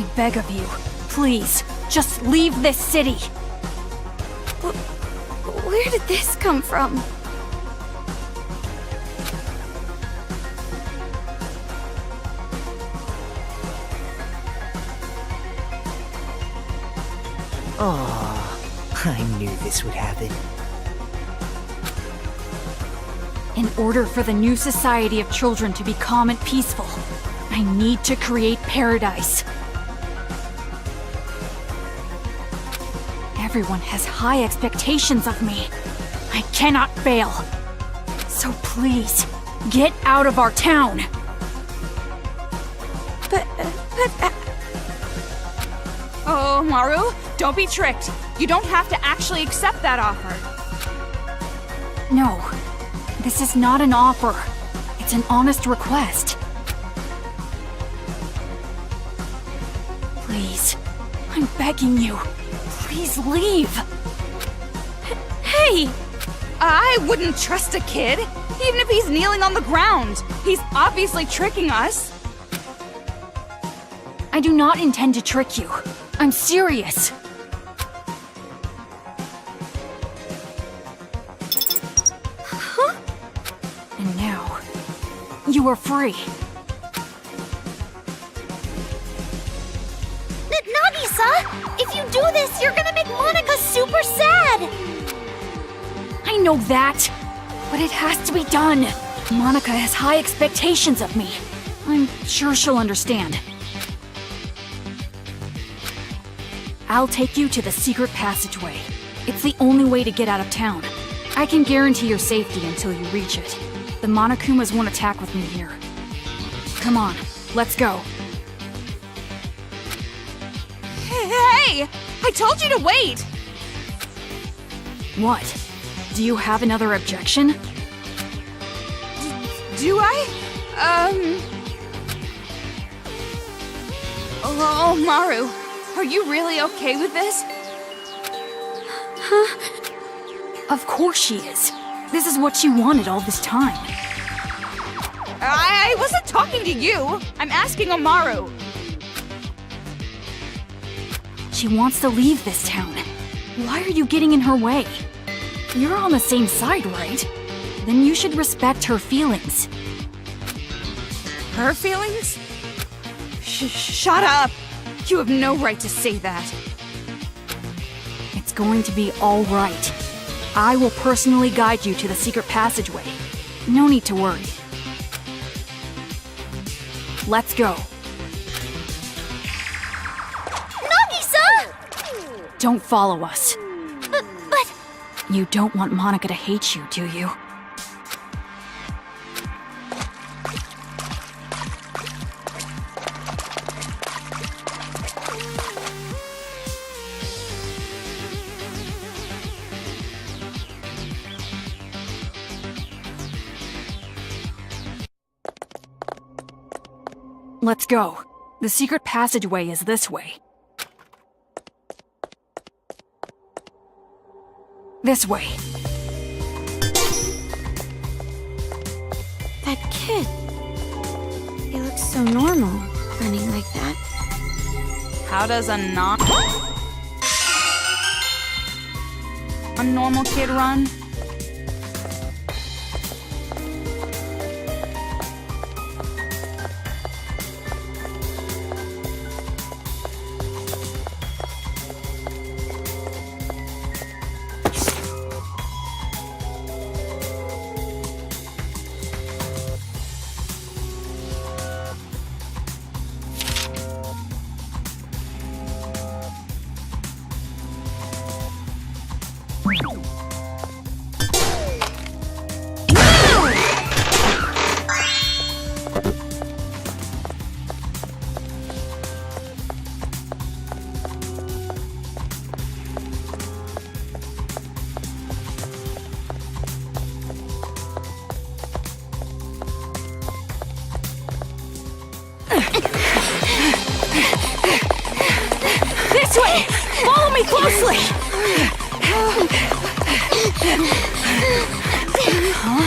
I beg of you, please, just leave this city. Where did this come from? Oh, I knew this would happen. In order for the new society of children to be calm and peaceful, I need to create paradise. Everyone has high expectations of me. I cannot fail. So please, get out of our town. But... Oh, Maru, don't be tricked. You don't have to actually accept that offer. No, this is not an offer. It's an honest request. Please, I'm begging you. Please leave. Hey! I wouldn't trust a kid, even if he's kneeling on the ground. He's obviously tricking us. I do not intend to trick you. I'm serious. Huh? And now, you are free. Nagisa! If you do this, you're gonna make Monaca super sad! I know that, but it has to be done. Monaca has high expectations of me. I'm sure she'll understand. I'll take you to the secret passageway. It's the only way to get out of town. I can guarantee your safety until you reach it. The Monokumas won't attack with me here. Come on, let's go. Hey! I told you to wait! What? Do you have another objection? Do I? Oh, Maru, are you really okay with this? Huh? Of course she is. This is what she wanted all this time. I wasn't talking to you. I'm asking Amaru. She wants to leave this town. Why are you getting in her way? You're on the same side, right? Then you should respect her feelings. Her feelings? Shut up! You have no right to say that. It's going to be all right. I will personally guide you to the secret passageway. No need to worry. Let's go. Nagisa! Don't follow us. But... You don't want Monaca to hate you, do you? Let's go. The secret passageway is this way. This way. That kid... He looks so normal, running like that. How does a normal kid run? This way! Follow me closely! Huh?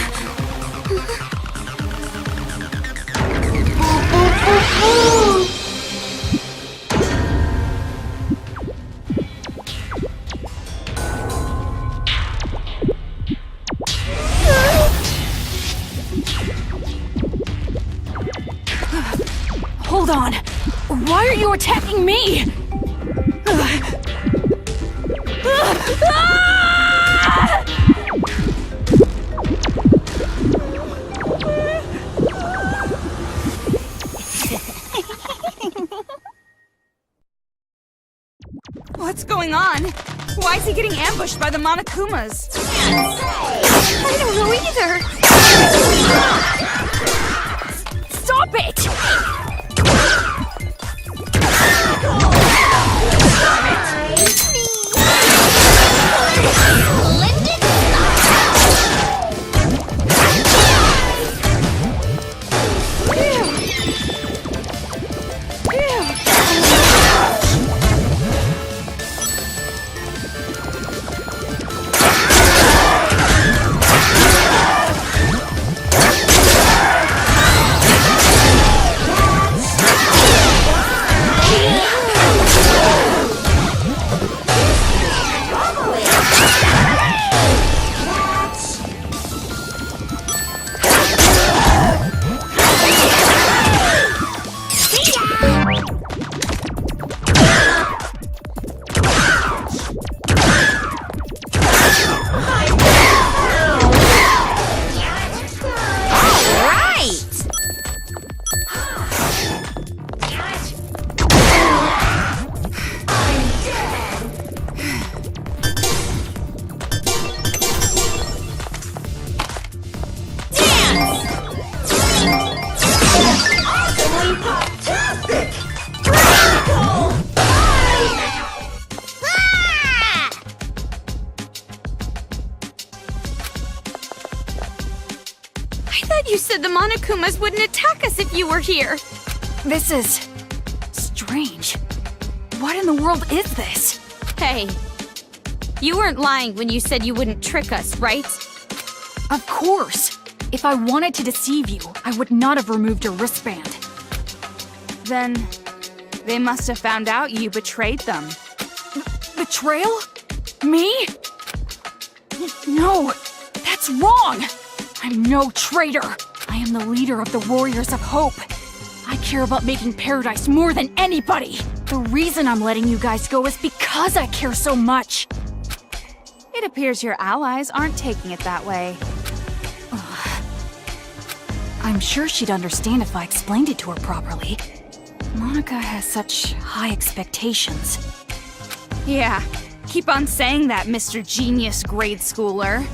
Hold on! Why are you attacking me? What's going on? Why is he getting ambushed by the Monokumas? I don't know either. Stop it! You said the Monokumas wouldn't attack us if you were here. This is... strange. What in the world is this? Hey, you weren't lying when you said you wouldn't trick us, right? Of course! If I wanted to deceive you, I would not have removed your wristband. Then they must have found out you betrayed them. Betrayal? Me? No, that's wrong! I'm no traitor! I am the leader of the Warriors of Hope. I care about making paradise more than anybody! The reason I'm letting you guys go is because I care so much! It appears your allies aren't taking it that way. I'm sure she'd understand if I explained it to her properly. Monaca has such high expectations. Yeah, keep on saying that, Mr. Genius grade schooler.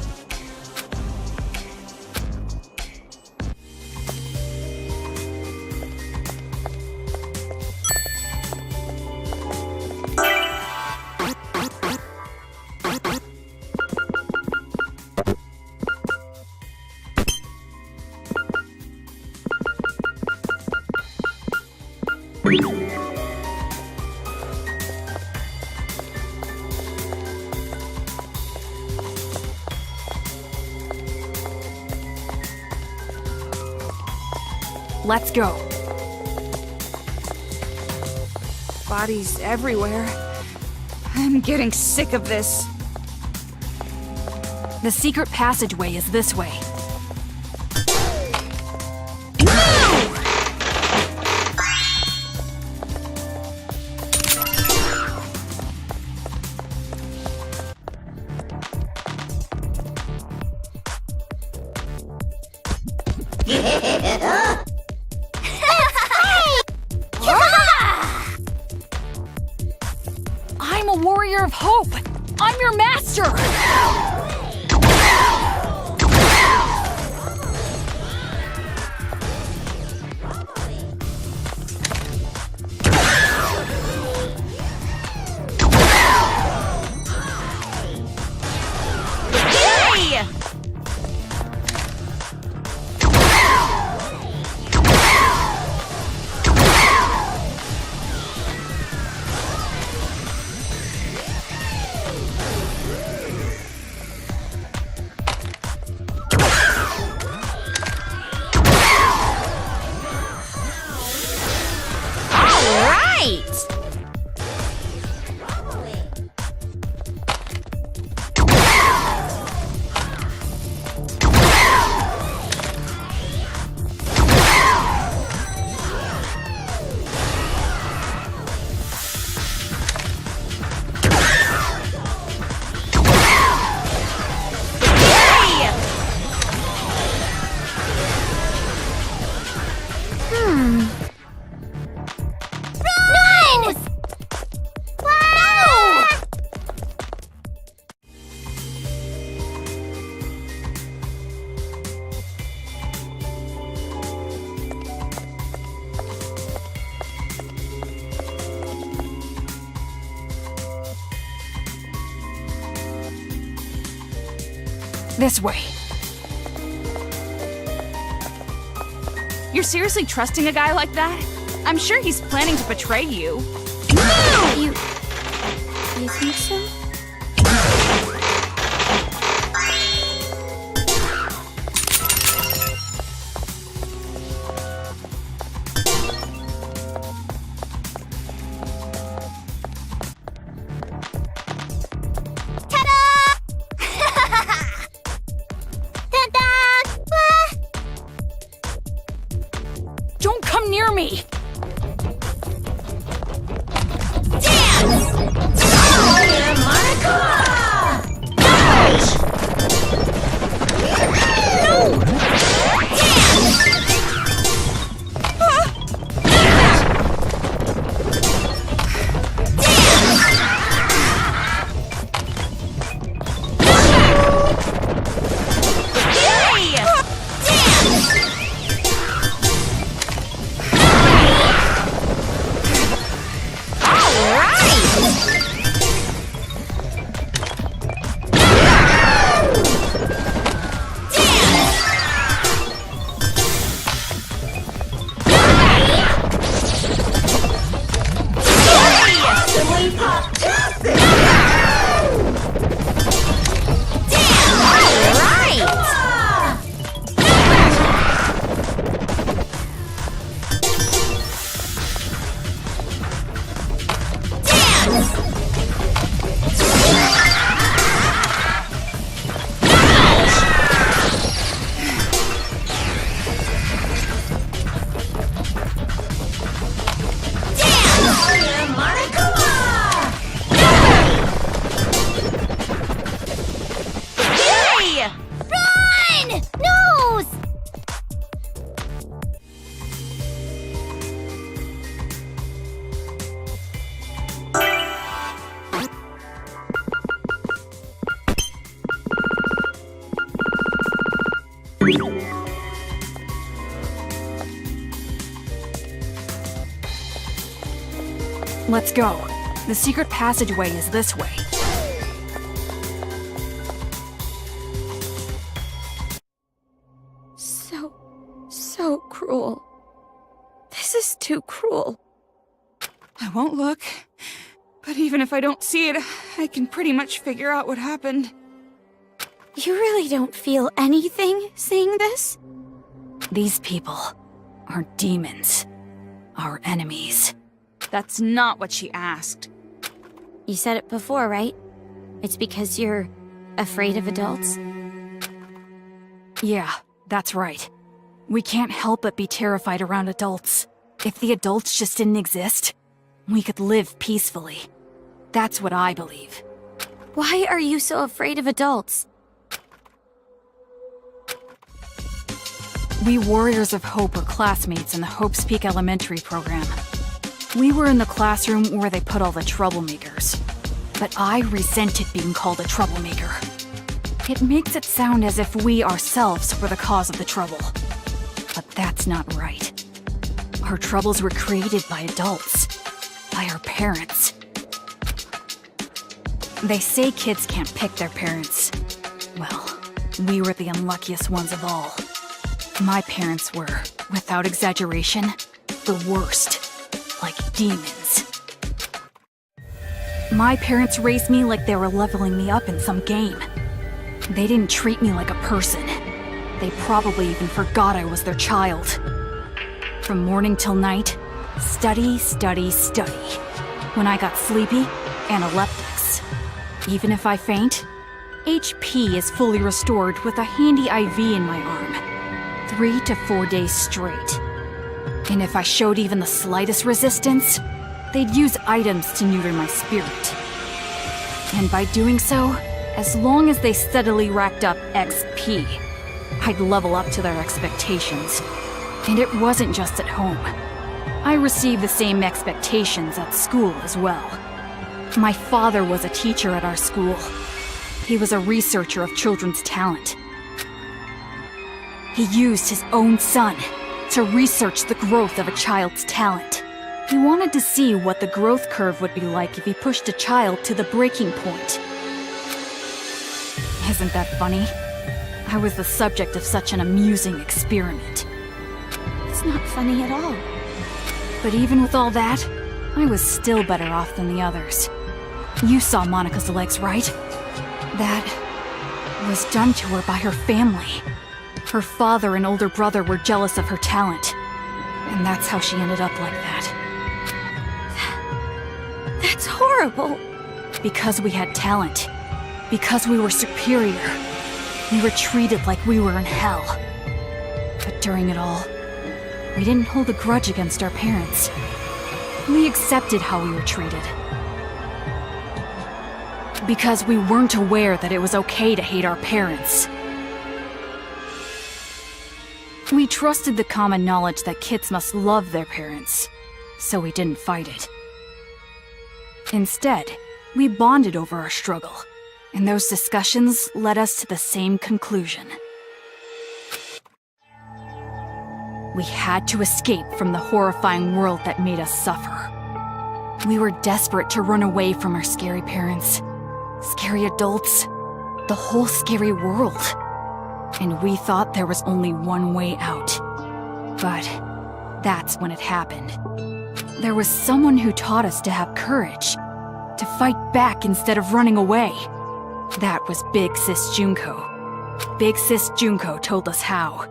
Let's go. Bodies everywhere. I'm getting sick of this. The secret passageway is this way. I'm a warrior of hope! I'm your master! This way. You're seriously trusting a guy like that? I'm sure he's planning to betray you. You think so? Don't come near me! Let's go. The secret passageway is this way. So cruel. This is too cruel. I won't look. But even if I don't see it, I can pretty much figure out what happened. You really don't feel anything seeing this? These people are demons. Our enemies. That's not what she asked. You said it before, right? It's because you're afraid of adults? Yeah, that's right. We can't help but be terrified around adults. If the adults just didn't exist, we could live peacefully. That's what I believe. Why are you so afraid of adults? We Warriors of Hope were classmates in the Hope's Peak Elementary program. We were in the classroom where they put all the troublemakers. But I resented being called a troublemaker. It makes it sound as if we ourselves were the cause of the trouble. But that's not right. Our troubles were created by adults. By our parents. They say kids can't pick their parents. Well, we were the unluckiest ones of all. My parents were, without exaggeration, the worst. Like demons. My parents raised me like they were leveling me up in some game. They didn't treat me like a person. They probably even forgot I was their child. From morning till night, study, study, study. When I got sleepy, analeptics. Even if I faint, HP is fully restored with a handy IV in my arm. 3 to 4 days straight. And if I showed even the slightest resistance, they'd use items to neuter my spirit. And by doing so, as long as they steadily racked up XP, I'd level up to their expectations. And it wasn't just at home. I received the same expectations at school as well. My father was a teacher at our school. He was a researcher of children's talent. He used his own son to research the growth of a child's talent. He wanted to see what the growth curve would be like if he pushed a child to the breaking point. Isn't that funny? I was the subject of such an amusing experiment. It's not funny at all. But even with all that, I was still better off than the others. You saw Monica's legs, right? That was done to her by her family. Her father and older brother were jealous of her talent. And that's how she ended up like that. That's horrible. Because we had talent. Because we were superior. We were treated like we were in hell. But during it all, we didn't hold a grudge against our parents. We accepted how we were treated. Because we weren't aware that it was okay to hate our parents. We trusted the common knowledge that kids must love their parents, so we didn't fight it. Instead, we bonded over our struggle, and those discussions led us to the same conclusion. We had to escape from the horrifying world that made us suffer. We were desperate to run away from our scary parents, scary adults, the whole scary world. And we thought there was only one way out. But that's when it happened. There was someone who taught us to have courage, to fight back instead of running away. That was Big Sis Junko. Big Sis Junko told us how.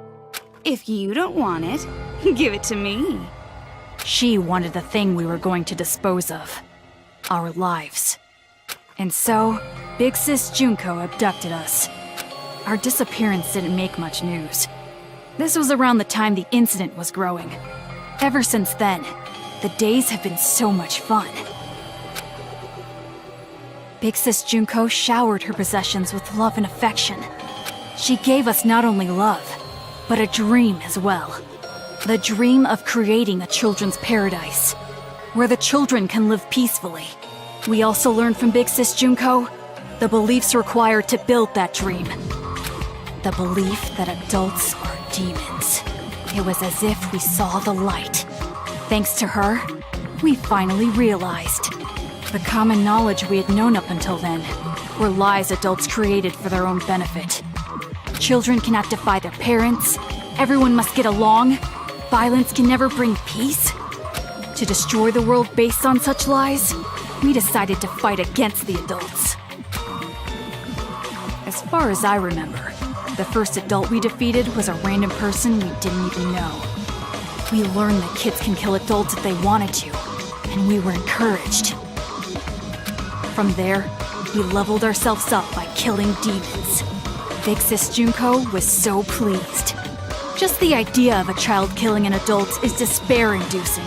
If you don't want it, give it to me. She wanted the thing we were going to dispose of. Our lives. And so, Big Sis Junko abducted us. Our disappearance didn't make much news. This was around the time the incident was growing. Ever since then, the days have been so much fun. Big Sis Junko showered her possessions with love and affection. She gave us not only love, but a dream as well. The dream of creating a children's paradise, where the children can live peacefully. We also learned from Big Sis Junko the beliefs required to build that dream. The belief that adults are demons. It was as if we saw the light. Thanks to her, we finally realized. The common knowledge we had known up until then were lies adults created for their own benefit. Children cannot defy their parents. Everyone must get along. Violence can never bring peace. To destroy the world based on such lies, we decided to fight against the adults. As far as I remember, the first adult we defeated was a random person we didn't even know. We learned that kids can kill adults if they wanted to, and we were encouraged. From there, we leveled ourselves up by killing demons. Big Sis Junko was so pleased. Just the idea of a child killing an adult is despair-inducing.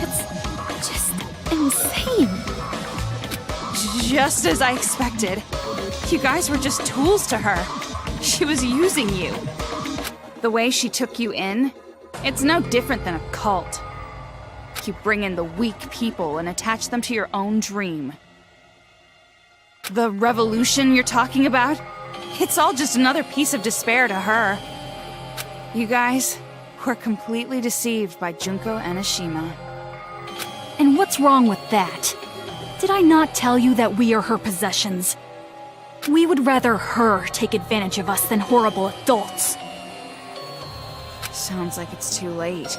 It's just insane. Just as I expected. You guys were just tools to her. She was using you. The way she took you in, it's no different than a cult. You bring in the weak people and attach them to your own dream. The revolution you're talking about? It's all just another piece of despair to her. You guys were completely deceived by Junko and Ashima. And what's wrong with that? Did I not tell you that we are her possessions? We would rather her take advantage of us than horrible adults. Sounds like it's too late.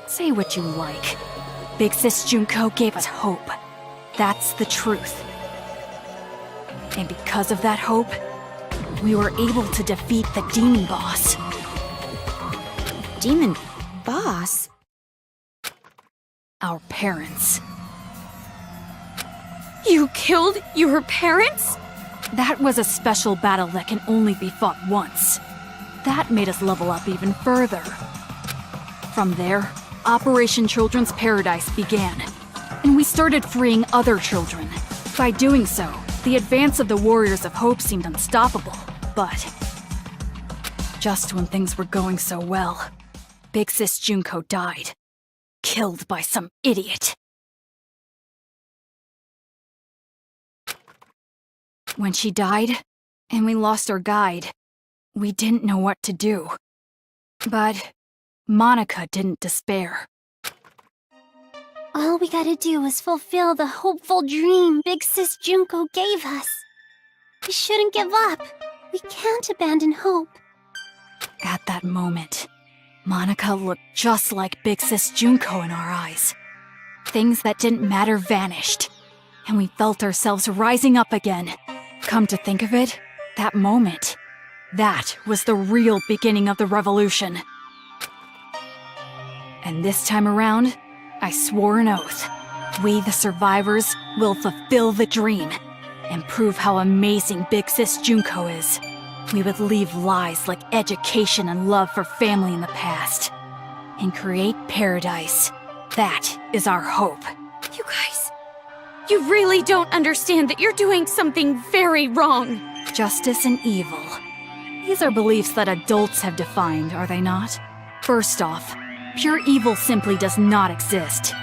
Say what you like. Big Sis Junko gave us hope. That's the truth. And because of that hope, we were able to defeat the demon boss. Demon boss? Our parents. You killed your parents? That was a special battle that can only be fought once. That made us level up even further. From there, Operation Children's Paradise began, and we started freeing other children. By doing so, the advance of the Warriors of Hope seemed unstoppable, but just when things were going so well, Big Sis Junko died, killed by some idiot. When she died, and we lost our guide, we didn't know what to do. But Monaca didn't despair. All we gotta do is fulfill the hopeful dream Big Sis Junko gave us. We shouldn't give up. We can't abandon hope. At that moment, Monaca looked just like Big Sis Junko in our eyes. Things that didn't matter vanished, and we felt ourselves rising up again. Come to think of it, that moment, that was the real beginning of the revolution. And this time around, I swore an oath. We, the survivors, will fulfill the dream and prove how amazing Big Sis Junko is. We would leave lies like education and love for family in the past and create paradise. That is our hope. You guys, you really don't understand that you're doing something very wrong. Justice and evil. These are beliefs that adults have defined, are they not? First off, pure evil simply does not exist.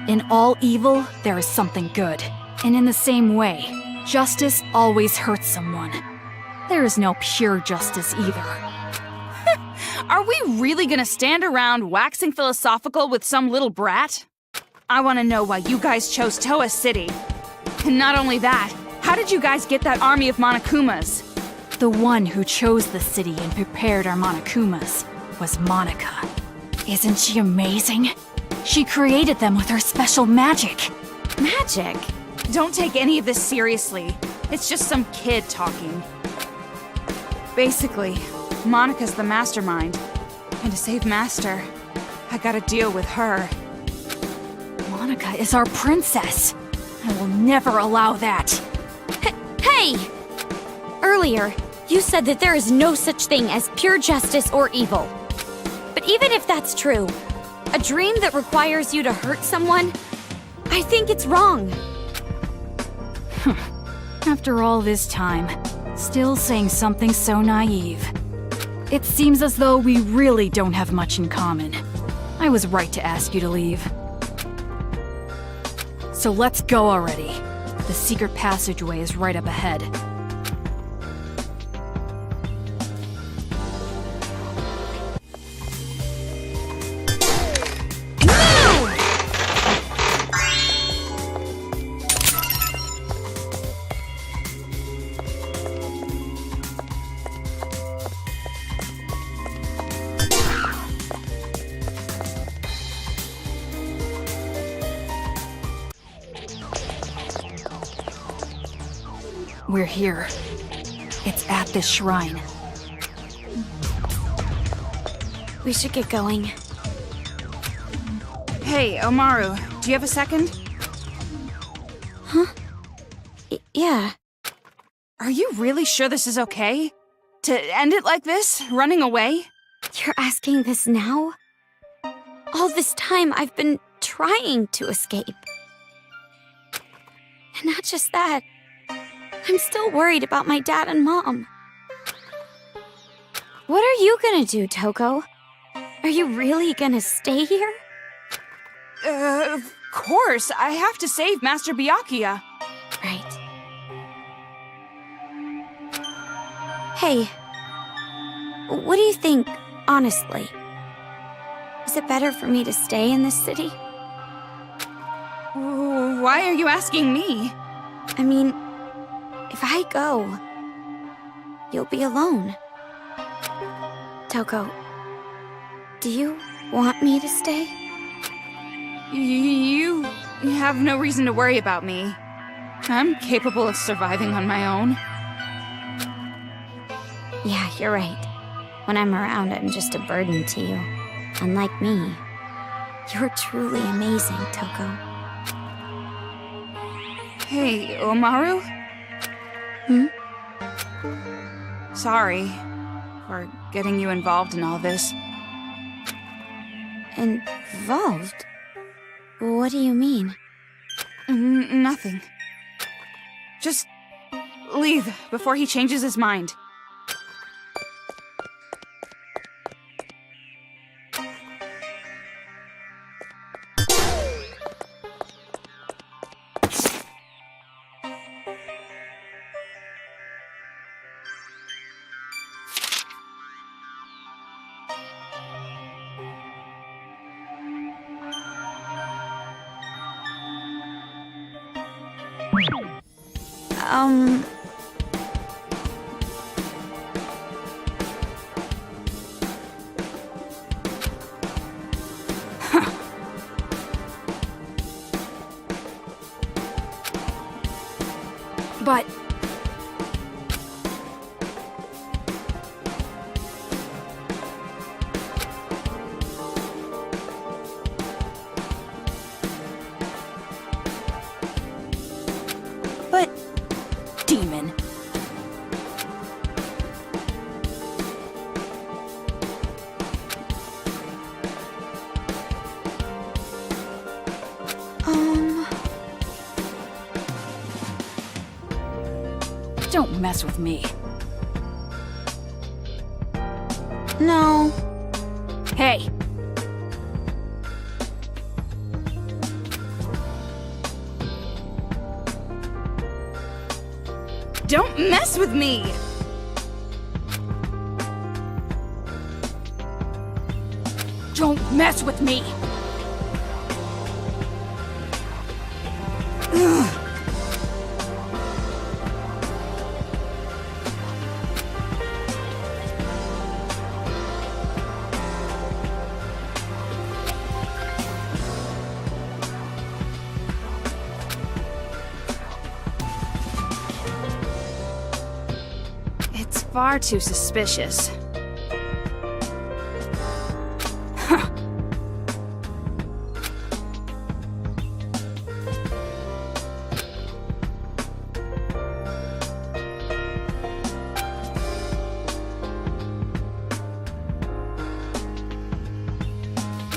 In all evil, there is something good. And in the same way, justice always hurts someone. There is no pure justice either. Are we really gonna stand around waxing philosophical with some little brat? I wanna know why you guys chose Toa City. And not only that, how did you guys get that army of Monokumas? The one who chose the city and prepared our Monokumas was Monaca. Isn't she amazing? She created them with her special magic. Magic? Don't take any of this seriously. It's just some kid talking. Basically, Monica's the mastermind. And to save Master, I gotta deal with her. Monaca is our princess. I will never allow that. Hey! Earlier, you said that there is no such thing as pure justice or evil. But even if that's true, a dream that requires you to hurt someone, I think it's wrong. After all this time, still saying something so naive. It seems as though we really don't have much in common. I was right to ask you to leave. So let's go already. The secret passageway is right up ahead. We're here. It's at this shrine. We should get going. Hey, Omaru, do you have a second? Yeah. Are you really sure this is okay? To end it like this? Running away? You're asking this now? All this time I've been trying to escape. And not just that. I'm still worried about my dad and mom. What are you gonna do, Toko? Are you really gonna stay here? Of course. I have to save Master Byakuya. Right. Hey, what do you think, honestly? Is it better for me to stay in this city? Why are you asking me? I mean, if I go, you'll be alone. Toko, do you want me to stay? You have no reason to worry about me. I'm capable of surviving on my own. Yeah, you're right. When I'm around, I'm just a burden to you. Unlike me, you're truly amazing, Toko. Hey, Omaru? Sorry for getting you involved in all this. Involved? What do you mean? Nothing. Just leave before he changes his mind. mess with me. No. Hey! Don't mess with me! Don't mess with me! It's far too suspicious.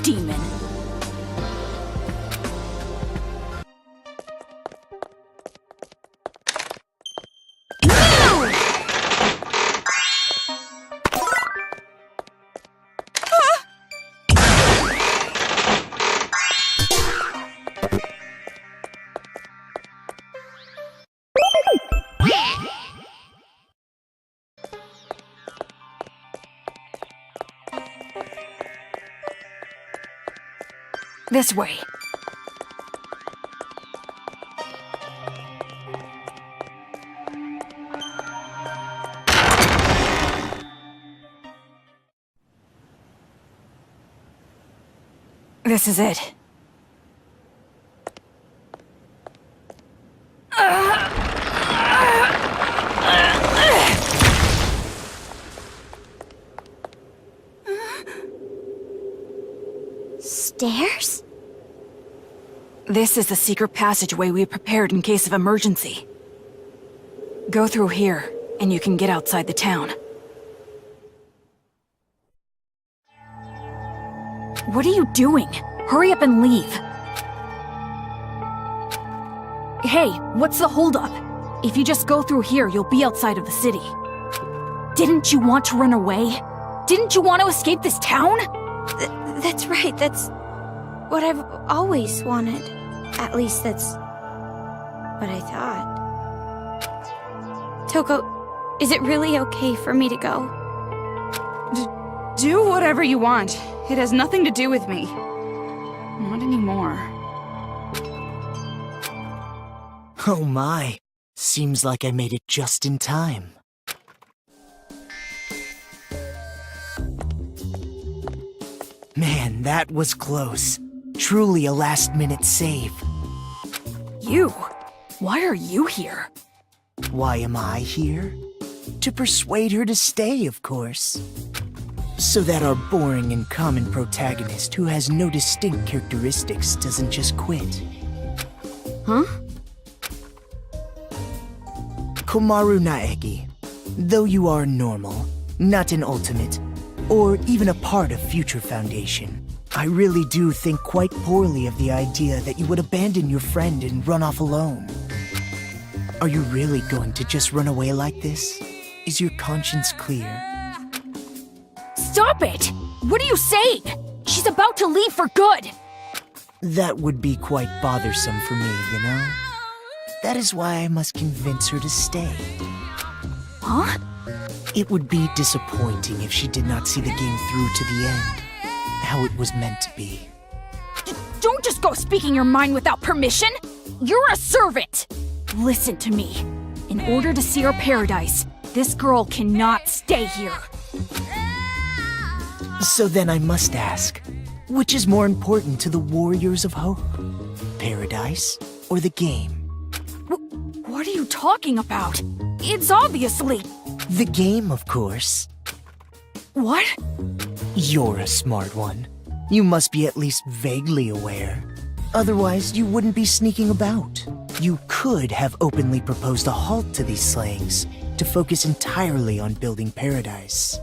Demon. This way. This is it. Stairs? This is the secret passageway we prepared in case of emergency. Go through here, and you can get outside the town. What are you doing? Hurry up and leave. Hey, what's the holdup? If you just go through here, you'll be outside of the city. Didn't you want to run away? Didn't you want to escape this town? That's right, that's what I've always wanted. At least that's what I thought. Toko, is it really okay for me to go? Do whatever you want. It has nothing to do with me. Not anymore. Oh my. Seems like I made it just in time. Man, that was close. Truly a last-minute save. You? Why are you here? Why am I here? To persuade her to stay, of course. So that our boring and common protagonist who has no distinct characteristics doesn't just quit. Huh? Komaru Naegi. Though you are normal, not an ultimate, or even a part of Future Foundation, I really do think quite poorly of the idea that you would abandon your friend and run off alone. Are you really going to just run away like this? Is your conscience clear? Stop it! What are you saying? She's about to leave for good! That would be quite bothersome for me, you know? That is why I must convince her to stay. Huh? It would be disappointing if she did not see the game through to the end, how it was meant to be. Don't just go speaking your mind without permission! You're a servant! Listen to me. In order to see our paradise, this girl cannot stay here. So then I must ask, which is more important to the Warriors of Hope? Paradise or the game? What are you talking about? It's obviously... The game, of course. What? You're a smart one. You must be at least vaguely aware. Otherwise, you wouldn't be sneaking about. You could have openly proposed a halt to these slayings, to focus entirely on building paradise.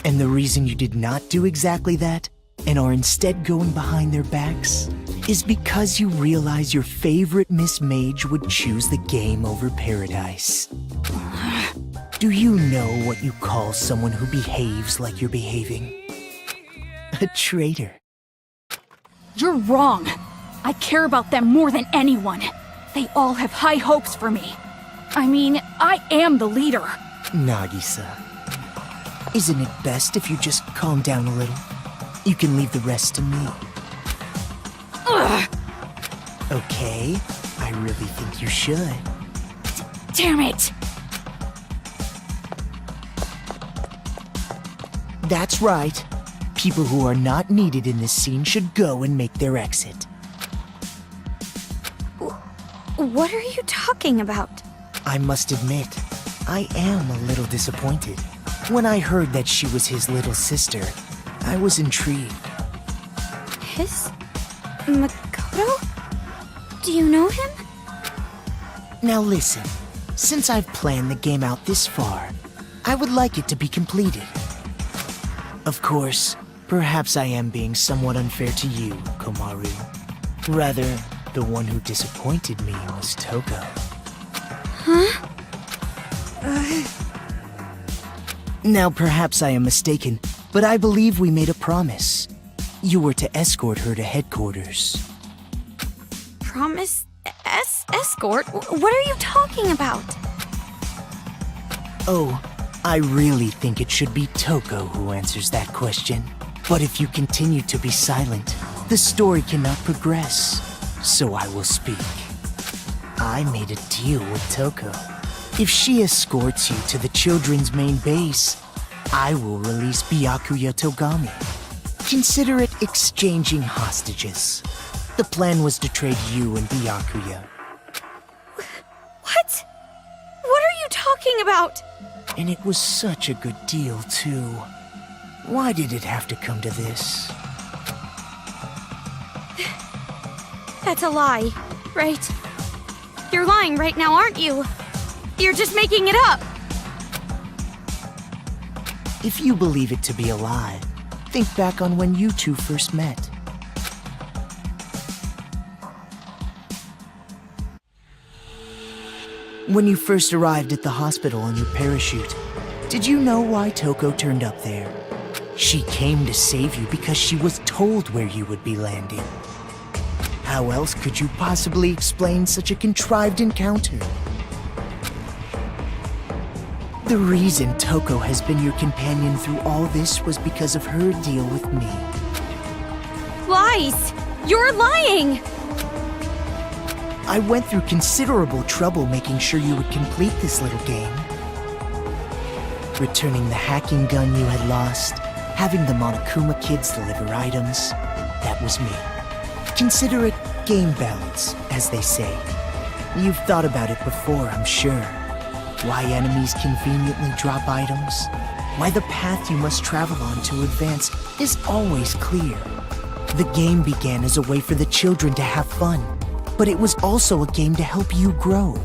And the reason you did not do exactly that, and are instead going behind their backs, is because you realize your favorite Miss Mage would choose the game over paradise. Do you know what you call someone who behaves like you're behaving? A traitor. You're wrong. I care about them more than anyone. They all have high hopes for me. I mean, I am the leader. Nagisa, isn't it best if you just calm down a little? You can leave the rest to me. Ugh. Okay, I really think you should. Damn it! That's right. People who are not needed in this scene should go and make their exit. What are you talking about? I must admit, I am a little disappointed. When I heard that she was his little sister, I was intrigued. His? Makoto? Do you know him? Now listen, since I've planned the game out this far, I would like it to be completed. Of course, perhaps I am being somewhat unfair to you, Komaru. Rather, the one who disappointed me was Toko. Huh? Now perhaps I am mistaken, but I believe we made a promise. You were to escort her to headquarters. Promise? Escort? What are you talking about? Oh, I really think it should be Toko who answers that question. But if you continue to be silent, the story cannot progress. So I will speak. I made a deal with Toko. If she escorts you to the children's main base, I will release Byakuya Togami. Consider it exchanging hostages. The plan was to trade you and Byakuya. What? What are you talking about? And it was such a good deal, too. Why did it have to come to this? That's a lie, right? You're lying right now, aren't you? You're just making it up! If you believe it to be a lie, think back on when you two first met. When you first arrived at the hospital on your parachute, did you know why Toko turned up there? She came to save you because she was told where you would be landing. How else could you possibly explain such a contrived encounter? The reason Toko has been your companion through all this was because of her deal with me. Lies! You're lying! I went through considerable trouble making sure you would complete this little game. Returning the hacking gun you had lost, having the Monokuma Kids deliver items, that was me. Consider it game balance, as they say. You've thought about it before, I'm sure. Why enemies conveniently drop items, why the path you must travel on to advance is always clear. The game began as a way for the children to have fun, but it was also a game to help you grow.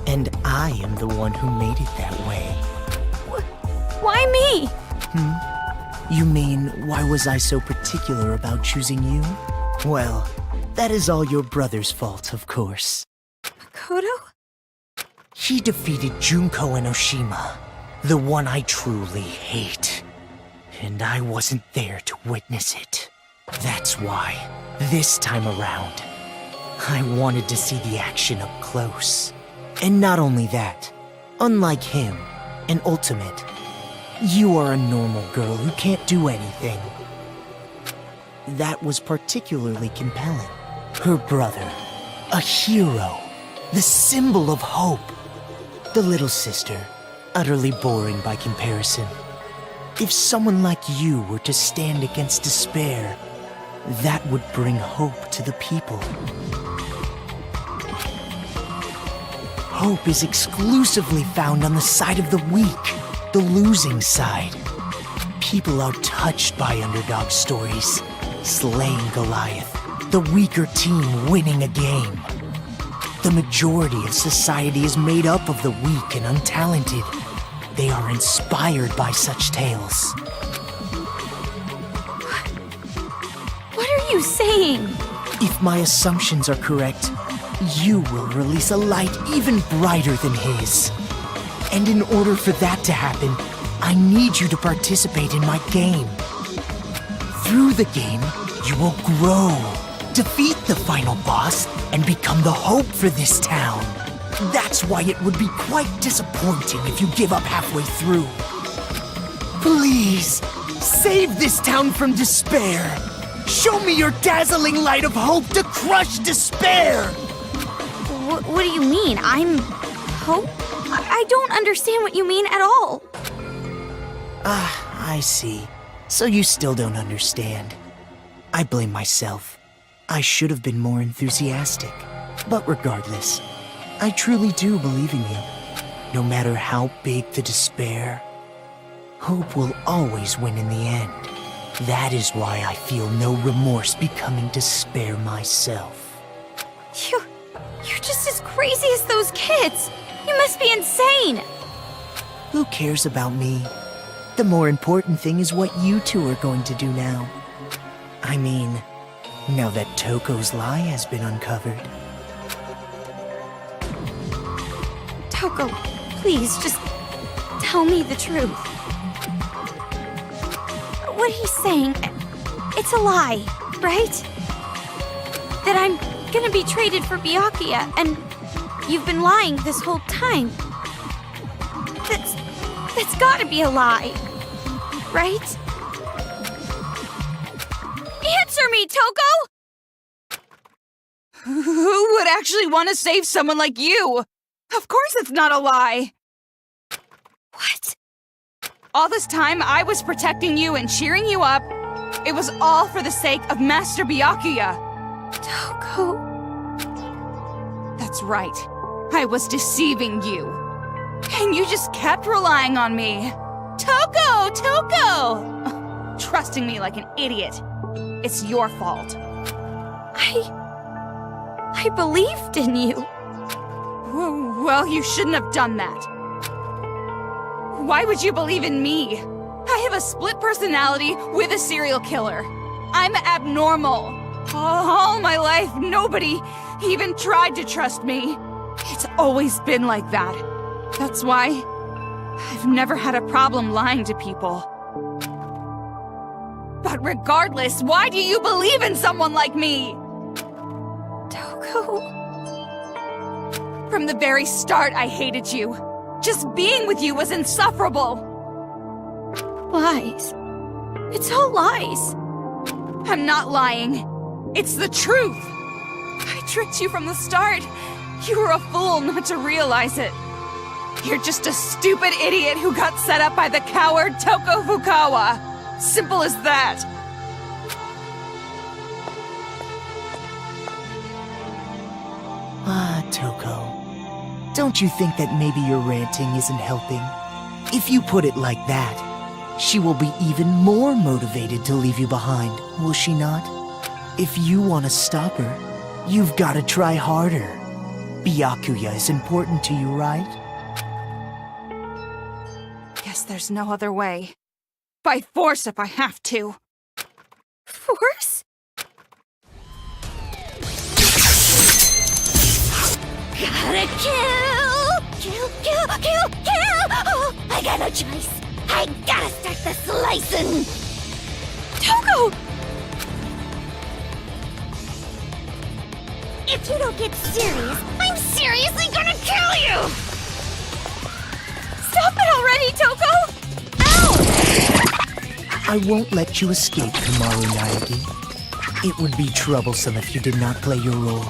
And I am the one who made it that way. Why me? You mean, why was I so particular about choosing you? Well, that is all your brother's fault, of course. Makoto? He defeated Junko and Oshima, the one I truly hate. And I wasn't there to witness it. That's why, this time around, I wanted to see the action up close. And not only that, unlike him, an ultimate, you are a normal girl who can't do anything. That was particularly compelling. Her brother, a hero, the symbol of hope. The little sister, utterly boring by comparison. If someone like you were to stand against despair, that would bring hope to the people. Hope is exclusively found on the side of the weak, the losing side. People are touched by underdog stories, slaying Goliath, the weaker team winning a game. The majority of society is made up of the weak and untalented. They are inspired by such tales. What are you saying? If my assumptions are correct, you will release a light even brighter than his. And in order for that to happen, I need you to participate in my game. Through the game, you will grow, defeat the final boss, and become the hope for this town. That's why it would be quite disappointing if you give up halfway through. Please, save this town from despair. Show me your dazzling light of hope to crush despair! What do you mean? I'm hope? I don't understand what you mean at all. I see. So you still don't understand. I blame myself. I should have been more enthusiastic. But regardless, I truly do believe in you. No matter how big the despair, hope will always win in the end. That is why I feel no remorse becoming despair myself. You're just as crazy as those kids. You must be insane. Who cares about me? The more important thing is what you two are going to do now. I mean, now that Toko's lie has been uncovered. Toko, please, just tell me the truth. What he's saying, it's a lie, right? That I'm gonna be traded for Byakuya, and you've been lying this whole time. That's gotta be a lie, right? Answer me, Toko! Who would actually want to save someone like you? Of course it's not a lie. What? All this time I was protecting you and cheering you up. It was all for the sake of Master Byakuya. Toko... That's right. I was deceiving you. And you just kept relying on me. Toko! Toko! Trusting me like an idiot. It's your fault. I believed in you. Well, you shouldn't have done that. Why would you believe in me? I have a split personality with a serial killer. I'm abnormal. All my life, nobody even tried to trust me. It's always been like that. That's why I've never had a problem lying to people. But regardless, why do you believe in someone like me? Toko... From the very start, I hated you. Just being with you was insufferable. Lies. It's all lies. I'm not lying. It's the truth. I tricked you from the start. You were a fool not to realize it. You're just a stupid idiot who got set up by the coward Toko Fukawa. Simple as that. Toko. Don't you think that maybe your ranting isn't helping? If you put it like that, she will be even more motivated to leave you behind, will she not? If you want to stop her, you've got to try harder. Byakuya is important to you, right? Guess there's no other way. By force if I have to. Force? Gotta kill! Kill! Oh, I got no choice. I gotta start the slicing! Toko! If you don't get serious, I'm seriously gonna kill you! Stop it already, Toko! Ow! I won't let you escape, Komaru Naegi. It would be troublesome if you did not play your role.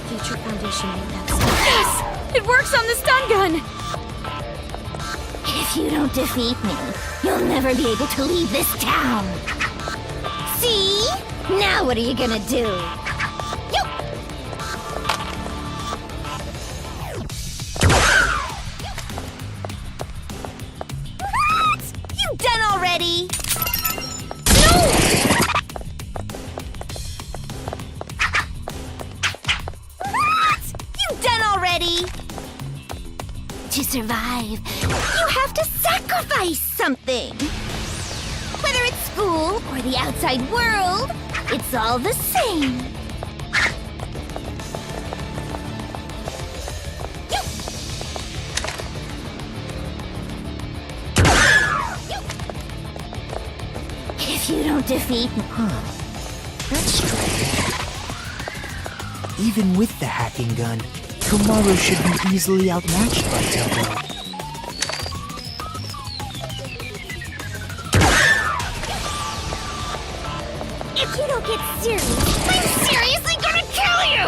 Future Foundation made that stun. Yes! It works on the stun gun! If you don't defeat me, you'll never be able to leave this town. See? Now what are you gonna do? What? You done already? No! What? You done already? To survive, you have to sacrifice something. Whether it's school or the outside world, It's all the same. If you don't defeat me... That's strange. Even with the hacking gun, Komaru should be easily outmatched by Toko. If you don't get serious, I'm seriously gonna kill you!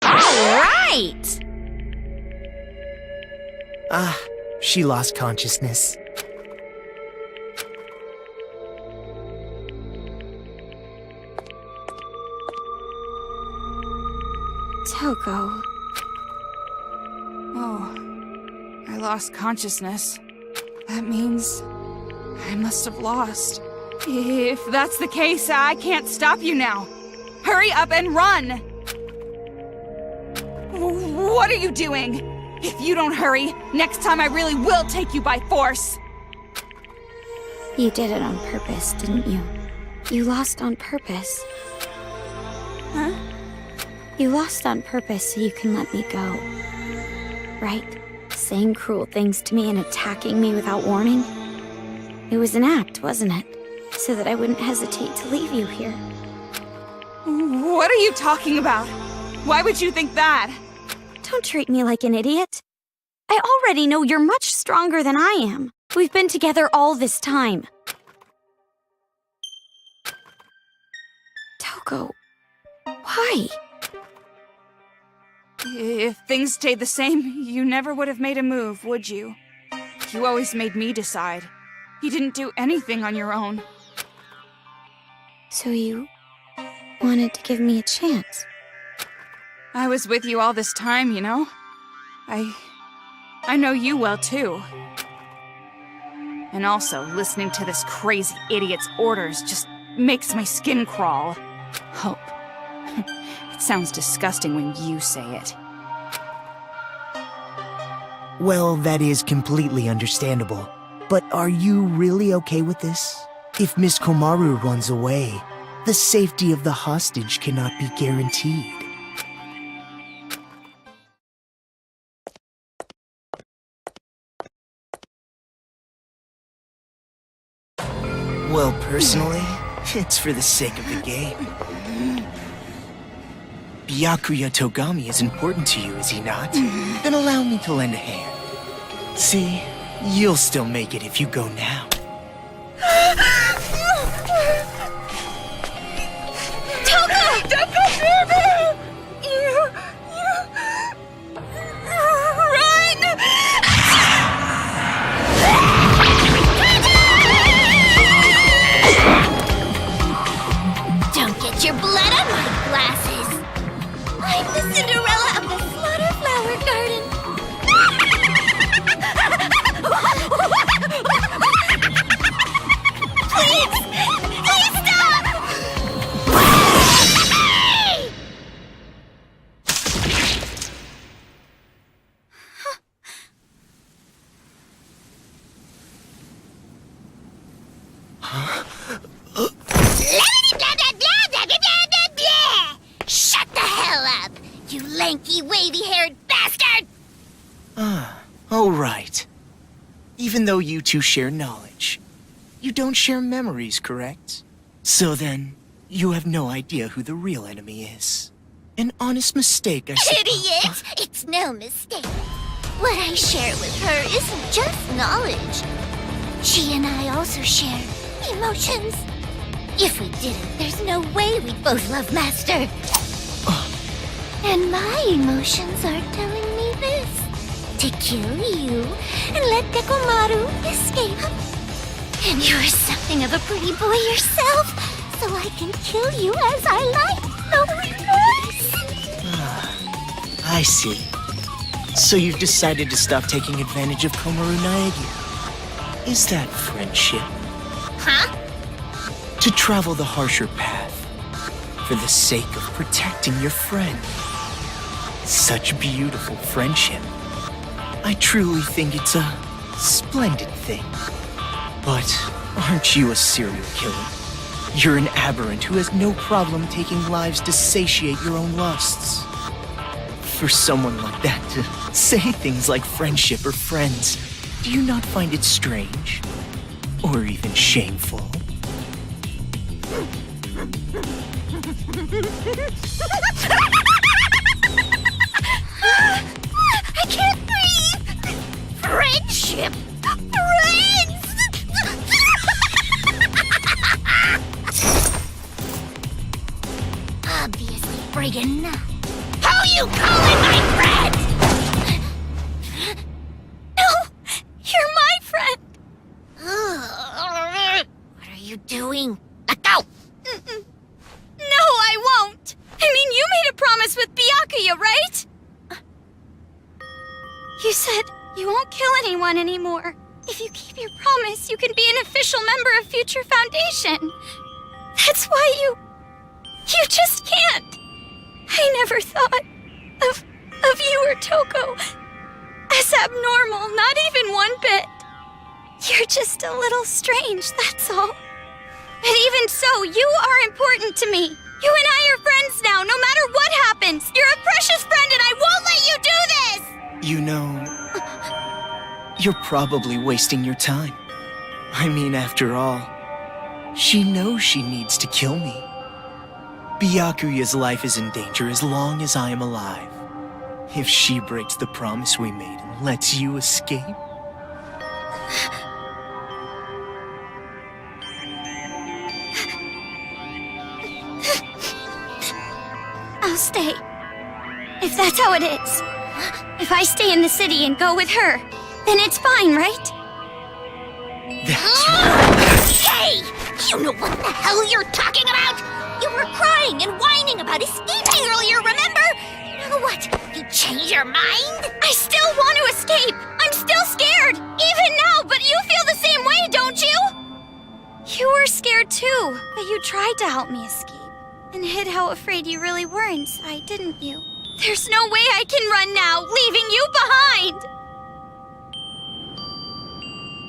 Right! Ah, she lost consciousness. Toko. Oh, I lost consciousness. That means I must have lost. If that's the case, I can't stop you now. Hurry up and run! What are you doing? If you don't hurry, next time I really will take you by force! You did it on purpose, didn't you? You lost on purpose. Huh? You lost on purpose so you can let me go. Right? Saying cruel things to me and attacking me without warning? It was an act, wasn't it? So that I wouldn't hesitate to leave you here. What are you talking about? Why would you think that? Don't treat me like an idiot. I already know you're much stronger than I am. We've been together all this time. Toko, why? If things stayed the same, you never would have made a move, would you? You always made me decide. You didn't do anything on your own. So you wanted to give me a chance? I was with you all this time, you know? I know you well, too. And also, listening to this crazy idiot's orders just makes my skin crawl. Hope. It sounds disgusting when you say it. Well, that is completely understandable. But are you really okay with this? If Miss Komaru runs away, the safety of the hostage cannot be guaranteed. Well, personally, it's for the sake of the game. Byakuya Togami is important to you, is he not? Then allow me to lend a hand. See, you'll still make it if you go now. Toko! Toko, baby! Run! Don't get your blood on my glasses. I'm the Cinderella of the Slaughter Flower Garden. Please! Please stop! Shut the hell up, you lanky, wavy-haired bastard! Oh, right. Even though you two share knowledge, you don't share memories, correct? So then, you have no idea who the real enemy is. An honest mistake, I suppose. Idiot! It's no mistake. What I share with her isn't just knowledge. She and I also share emotions. If we didn't, there's no way we'd both love Master. And my emotions are telling me this. To kill you and let Komaru escape. And you're something of a pretty boy yourself, so I can kill you as I like. No remorse. I see. So you've decided to stop taking advantage of Komaru Naegi. Is that friendship? Huh? To travel the harsher path for the sake of protecting your friend. Such beautiful friendship. I truly think it's a Splendid thing. But aren't you a serial killer? You're an aberrant who has no problem taking lives to satiate your own lusts. For someone like that to say things like friendship or friends, do you not find it strange? Or even shameful? I can't breathe! Friendship! Friends! Obviously friggin' not. How you calling my friend? No! You're my friend! What are you doing? Let go! No, I won't! I mean, you made a promise with Byakuya, right? You said you won't kill anyone anymore. If you keep your promise, you can be an official member of Future Foundation. That's why you just can't. I never thought of you or Toko as abnormal, not even one bit. You're just a little strange, that's all. But even so, you are important to me. You and I are friends now, no matter what happens. You're a precious friend and I won't let you do this! You know, you're probably wasting your time. I mean, after all, she knows she needs to kill me. Byakuya's life is in danger as long as I am alive. If she breaks the promise we made and lets you escape... I'll stay. If that's how it is. If I stay in the city and go with her, then it's fine, right? That's right. Hey! You know what the hell you're talking about? You were crying and whining about escaping earlier, remember? Now what? You change your mind? I still want to escape! I'm still scared! Even now, but you feel the same way, don't you? You were scared too, but you tried to help me escape. And hid how afraid you really were inside, didn't you? There's no way I can run now, leaving you behind!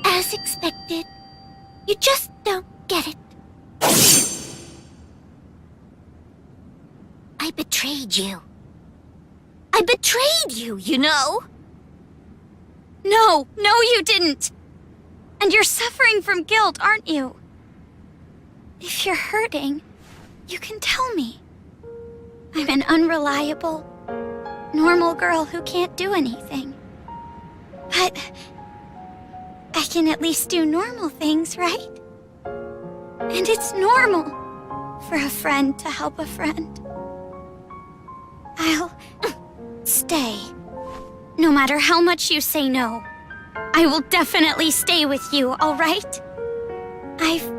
As expected. You just don't get it. I betrayed you. I betrayed you, you know? No, you didn't. And you're suffering from guilt, aren't you? If you're hurting, you can tell me. I'm an unreliable, normal girl who can't do anything. But I can at least do normal things, right? And it's normal for a friend to help a friend. I'll stay. No matter how much you say no, I will definitely stay with you, all right? I've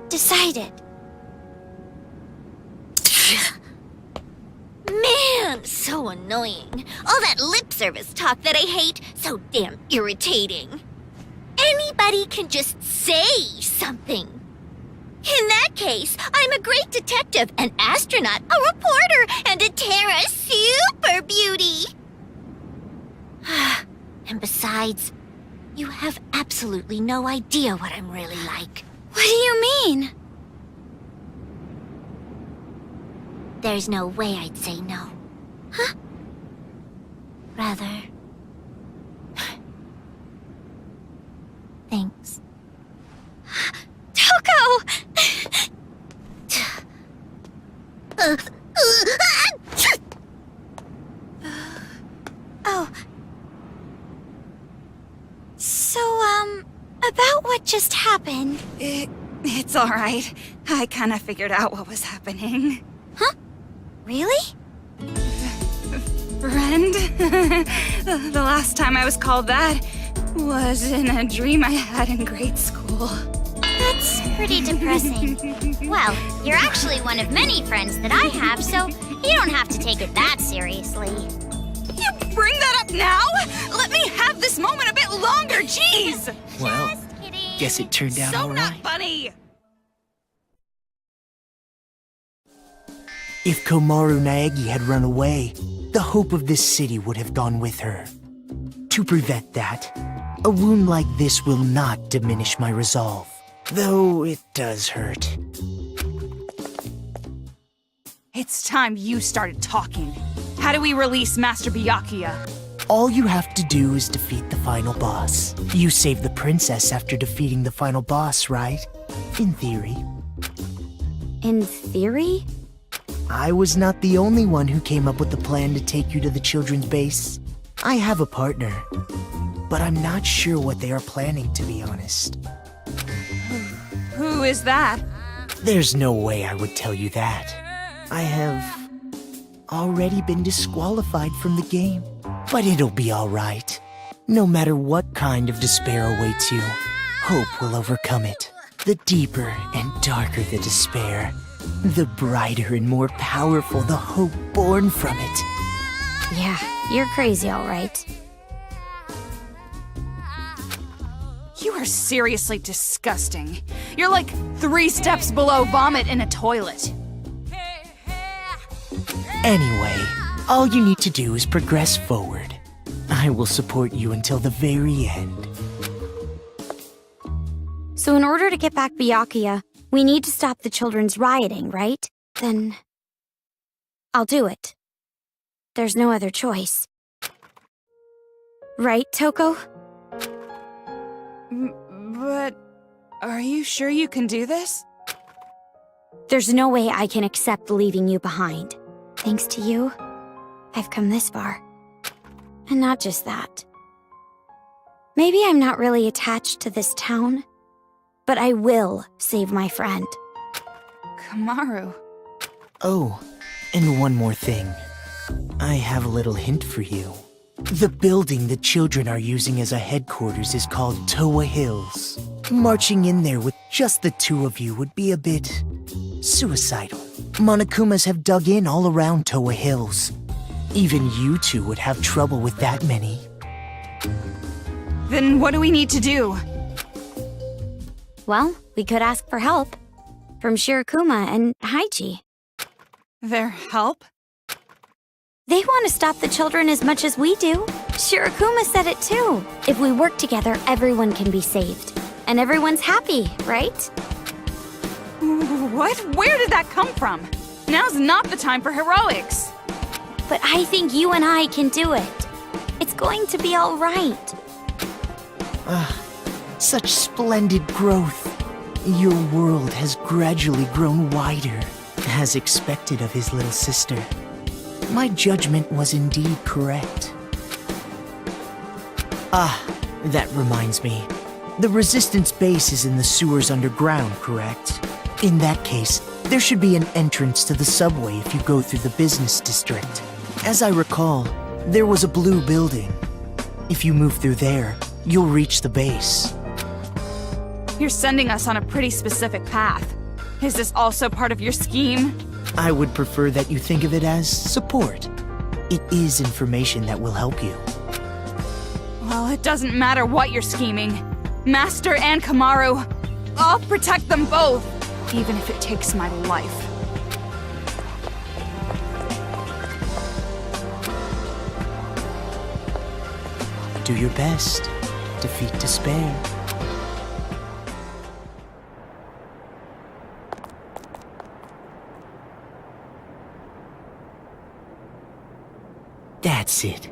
decided. Man, so annoying. All that lip service talk that I hate, so damn irritating. Anybody can just say something. In that case, I'm a great detective, an astronaut, a reporter, and a Terra super beauty. And besides, you have absolutely no idea what I'm really like. What do you mean? There's no way I'd say no. Huh? Rather... Thanks. Toko! Oh. So, about what just happened. It's all right. I kind of figured out what was happening. Huh? Really? Friend? The last time I was called that was in a dream I had in grade school. That's pretty depressing. Well, you're actually one of many friends that I have, so you don't have to take it that seriously. You bring that up now? Let me have this moment a bit longer, jeez! Well, guess it turned out So all not right. funny! If Komaru Naegi had run away, the hope of this city would have gone with her. To prevent that, A wound like this will not diminish my resolve, though it does hurt. It's time you started talking. How do we release Master Byakuya? All you have to do is defeat the final boss. You saved the princess after defeating the final boss, right? In theory. In theory? I was not the only one who came up with the plan to take you to the children's base. I have a partner, but I'm not sure what they are planning, to be honest. Who is that? There's no way I would tell you that. I have already been disqualified from the game. But it'll be alright. No matter what kind of despair awaits you, hope will overcome it. The deeper and darker the despair, the brighter and more powerful the hope born from it. Yeah, you're crazy, all right. You are seriously disgusting. You're like 3 steps below vomit in a toilet. Anyway, all you need to do is progress forward. I will support you until the very end. So in order to get back Byakuya, we need to stop the children's rioting, right? Then I'll do it. There's no other choice. Right, Toko? But are you sure you can do this? There's no way I can accept leaving you behind. Thanks to you, I've come this far. And not just that. Maybe I'm not really attached to this town, but I will save my friend. Komaru. Oh, and one more thing. I have a little hint for you. The building the children are using as a headquarters is called Towa Hills. Marching in there with just the 2 of you would be a bit suicidal. Monokumas have dug in all around Towa Hills. Even you 2 would have trouble with that many. Then what do we need to do? Well, we could ask for help. From Shirokuma and Haiji. Their help? They want to stop the children as much as we do. Shirokuma said it too. If we work together, everyone can be saved. And everyone's happy, right? What? Where did that come from? Now's not the time for heroics. But I think you and I can do it. It's going to be all right. Such splendid growth. Your world has gradually grown wider, as expected of his little sister. My judgment was indeed correct. That reminds me. The Resistance base is in the sewers underground, correct? In that case, there should be an entrance to the subway if you go through the business district. As I recall, there was a blue building. If you move through there, you'll reach the base. You're sending us on a pretty specific path. Is this also part of your scheme? I would prefer that you think of it as support. It is information that will help you. Well, it doesn't matter what you're scheming. Master and Komaru, I'll protect them both, even if it takes my life. Do your best. Defeat despair. That's it.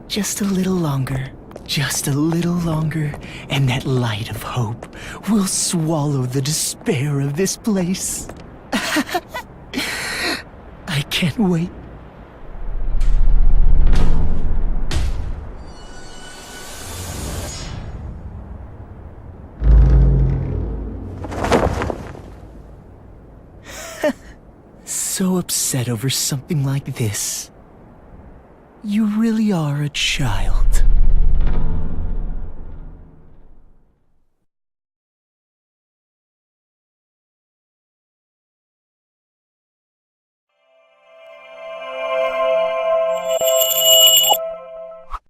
Just a little longer. Just a little longer, and that light of hope will swallow the despair of this place. I can't wait. So upset over something like this. You really are a child.